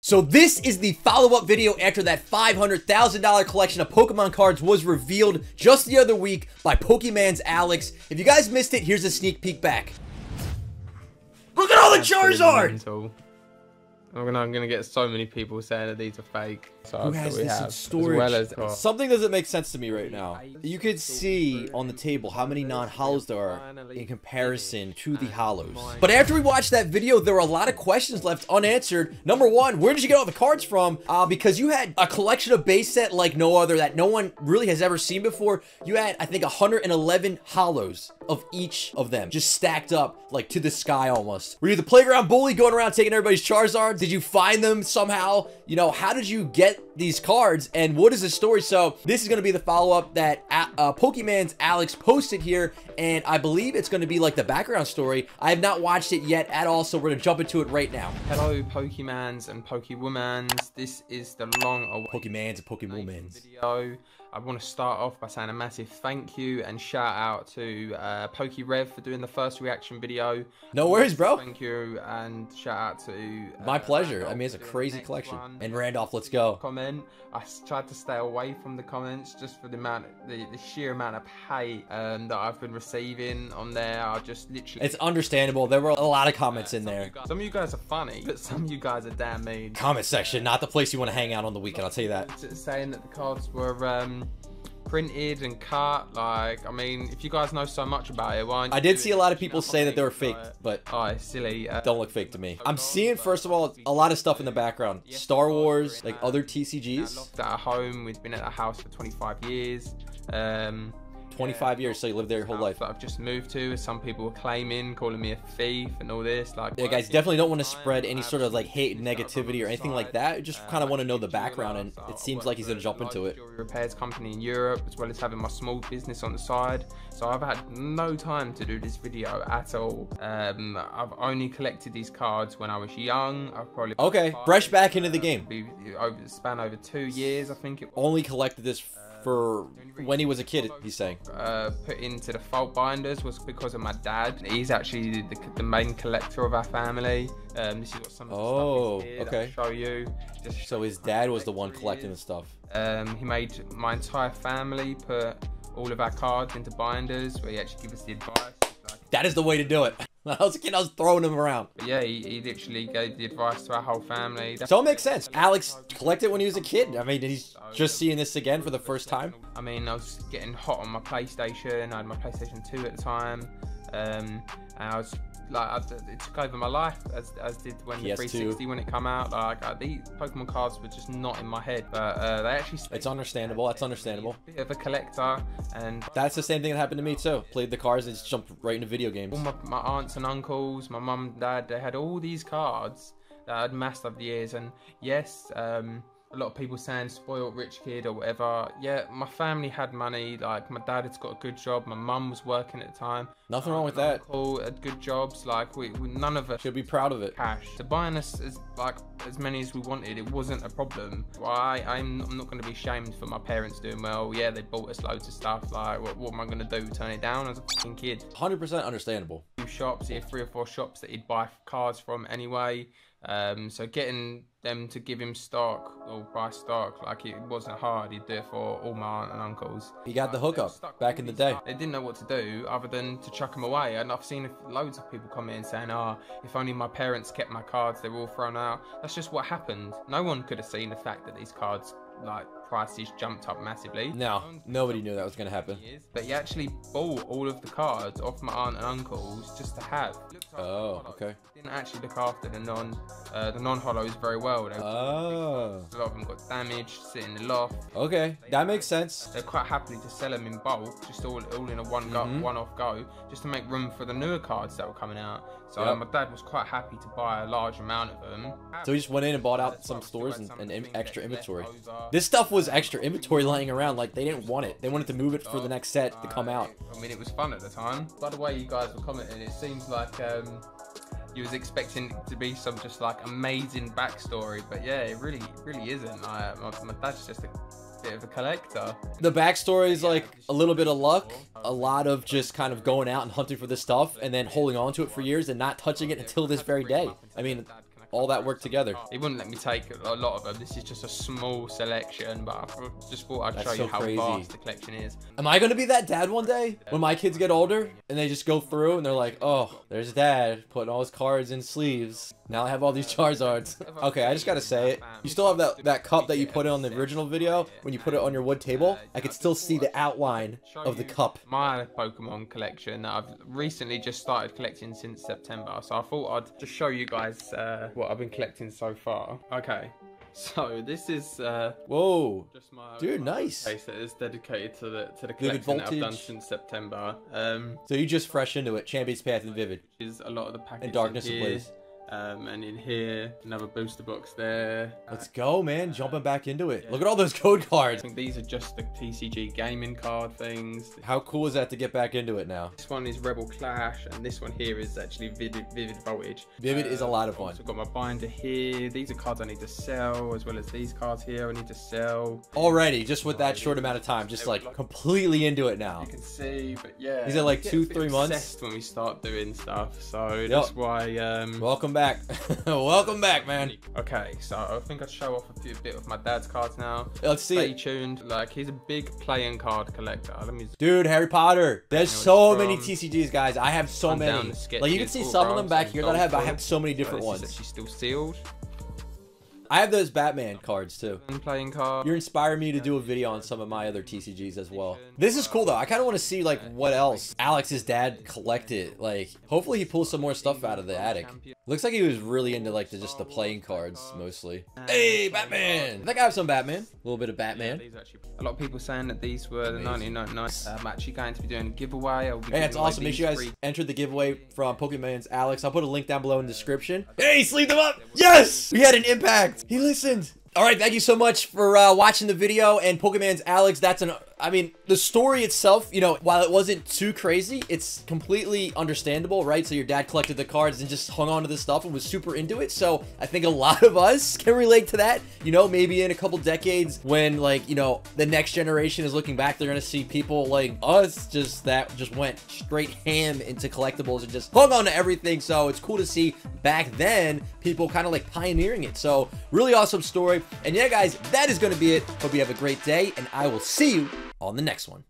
So this is the follow-up video after that $500,000 collection of Pokemon cards was revealed just the other week by Pokemon's Alex. If you guys missed it, here's a sneak peek back. Look at all the Charizard! I'm gonna get so many people saying that these are fake. So who has this in storage? Something doesn't make sense to me right now. You could see on the table how many non-hollows there are in comparison to the hollows. But after we watched that video, there were a lot of questions left unanswered. Number one, where did you get all the cards from? Because you had a collection of base set like no other that no one really has ever seen before. You had, I think, 111 hollows of each of them just stacked up like to the sky almost. Were you the playground bully going around taking everybody's Charizard? Did you find them somehow? You know, how did you get these cards and what is the story? So this is going to be the follow-up that Pokemon's Alex posted here, and I believe it's going to be like the background story. I have not watched it yet at all, so we're going to jump into it right now. Hello Pokemans and Pokewomans, this is the long-awaited Pokemans and Pokewomans video. I want to start off by saying a massive thank you and shout out to PokeRev for doing the first reaction video. No worries, bro. Thank you, and shout out to my pleasure. I mean, it's a crazy collection. And Randolph, let's go. Comment. I tried to stay away from the comments just for the sheer amount of hate that I've been receiving on there. I just literally. It's understandable. There were a lot of comments in there. Some of you guys are funny, but some of you guys are damn mean. Comment section, not the place you want to hang out on the weekend. I'll tell you that. Saying that the cards were printed and cut, like, I mean, if you guys know so much about it, why? I did see a lot of people say that they were fake, but oh, it's silly. Don't look fake to me. I'm seeing, first of all, a lot of stuff in the background. Star Wars, like other TCGs. Locked at home. We've been at the house for 25 years. 25 years, so you lived there your whole life. That I've just moved to, as some people were claiming, calling me a thief and all this. Like, yeah, guys, definitely don't want to spread any sort of like hate, negativity, or anything like that. Just kind of want to know the background, and it seems like he's gonna jump into it. Repairs company in Europe, as well as having my small business on the side. So I've had no time to do this video at all. I've only collected these cards when I was young. I've probably fresh back into the game. Over the span over 2 years, I think it. Only collected this for when he was a kid, he's saying. Put into the fault binders was because of my dad. He's actually the main collector of our family. This is what some of the stuff is here that I'll show you. So his dad was the one collecting the stuff. He made my entire family put all of our cards into binders, where he actually gave us the advice. That is the way to do it. When I was a kid, I was throwing them around. But yeah, he literally gave the advice to our whole family. So it makes sense. Alex collected when he was a kid. I mean, he's just seeing this again for the first time. I mean, I was getting hot on my PlayStation. I had my PlayStation 2 at the time. And I was like, it took over my life, as did when the 360 when it came out. Like, these Pokemon cards were just not in my head, but they actually. It's understandable. That's understandable. A bit of a collector, and that's the same thing that happened to me too. Played the cards and just jumped right into video games. All my aunts and uncles, my mum and dad, they had all these cards that I'd amassed over the years, and yes, a lot of people saying spoiled rich kid or whatever. Yeah, my family had money. Like, my dad had got a good job. My mum was working at the time. Nothing wrong with that. Uncle had good jobs. Like, we none of us should be proud of it. Cash to buying us as many as we wanted. It wasn't a problem. I'm not going to be shamed for my parents doing well. Yeah, they bought us loads of stuff. Like, what am I going to do? Turn it down as a fucking kid? 100% understandable. Shops, he had 3 or 4 shops that he'd buy cards from anyway. So getting them to give him stock or buy stock, like, it wasn't hard. He'd do it for all my aunt and uncles. He got the hookup back in the day. They didn't know what to do other than to chuck them away. And I've seen loads of people come in saying, oh, if only my parents kept my cards, they were all thrown out. That's just what happened. No one could have seen the fact that these cards, like, prices jumped up massively. No, nobody knew that was going to happen. But he actually bought all of the cards off my aunt and uncles just to have. Oh, okay. Didn't actually look after the non-hollows very well. A lot of them got damaged, sit in the loft. Okay, that makes sense. They're quite happily to sell them in bulk, just all in a one-off go, just to make room for the newer cards that were coming out. So my dad was quite happy to buy a large amount of them. So he just went in and bought out some stores and extra inventory. This stuff was extra inventory lying around. Like, they didn't want it. They wanted to move it for the next set to come out. I mean, it was fun at the time. By the way you guys were commenting, it seems like you was expecting it to be some just like amazing backstory, but yeah, it really isn't. My dad's just a bit of a collector. The backstory is like a little bit of luck, a lot of just kind of going out and hunting for this stuff and then holding on to it for years and not touching it until this very day. I mean, all that work together. He wouldn't let me take a lot of them. This is just a small selection, but I just thought I'd show you how vast the collection is. Am I going to be that dad one day when my kids get older and they just go through and they're like, oh, there's dad putting all his cards in sleeves. Now I have all these Charizards. Okay, I just got to say it. You still have that cup that you put in on the original video when you put it on your wood table. I could still see the outline of the cup. My Pokemon collection that I've recently just started collecting since September. So I thought I'd just show you guys what I've been collecting so far. Okay. So this is whoa, just my dude, nice. Case that is dedicated to the collection that I've done since September. So you just fresh into it. Champion's Path and Vivid. Is a lot of the packets and Darkness Ablaze. And in here, another booster box there. Let's go, man. Jumping back into it. Yeah. Look at all those code cards. I think these are just the TCG gaming card things. How cool is that to get back into it now? This one is Rebel Clash, and this one here is actually Vivid Voltage. Vivid is a lot of fun. I've got my binder here. These are cards I need to sell, as well as these cards here I need to sell. Already, just with that short amount of time, just like completely into it now. You can see, but yeah. These are like 2-3 months. When we start doing stuff, so that's why. Welcome back. Welcome back, man. Okay, so I think I'll show off a bit of my dad's cards now. Let's see. Stay tuned. Like, he's a big playing card collector. Dude, Harry Potter. There's so many TCGs, guys. I have so many. Like, you can see some of them back here that I have so many different ones. This is actually still sealed. I have those Batman cards too. Playing card. You're inspiring me to do a video on some of my other TCGs as well. This is cool though. I kind of want to see like what else Alex's dad collected. Like, hopefully he pulls some more stuff out of the attic. Looks like he was really into like just the playing cards mostly. Hey, Batman! I think I have some Batman. A little bit of Batman. A lot of people saying that these were the 1999. I'm actually going to be doing a giveaway. Hey, that's awesome. Make sure you guys enter the giveaway from Pokemon's Alex. I'll put a link down below in the description. Hey, sleeved him up! Yes! We had an impact! He listened! Alright, thank you so much for watching the video, and Pokemon's Alex, I mean, the story itself, you know, while it wasn't too crazy, it's completely understandable, right? So your dad collected the cards and just hung on to this stuff and was super into it, so I think a lot of us can relate to that, you know, maybe in a couple decades when, like, you know, the next generation is looking back, they're gonna see people like us that just went straight ham into collectibles and just hung on to everything, so it's cool to see back then people kind of like pioneering it, so really awesome story. And yeah, guys, that is going to be it. Hope you have a great day, and I will see you on the next one.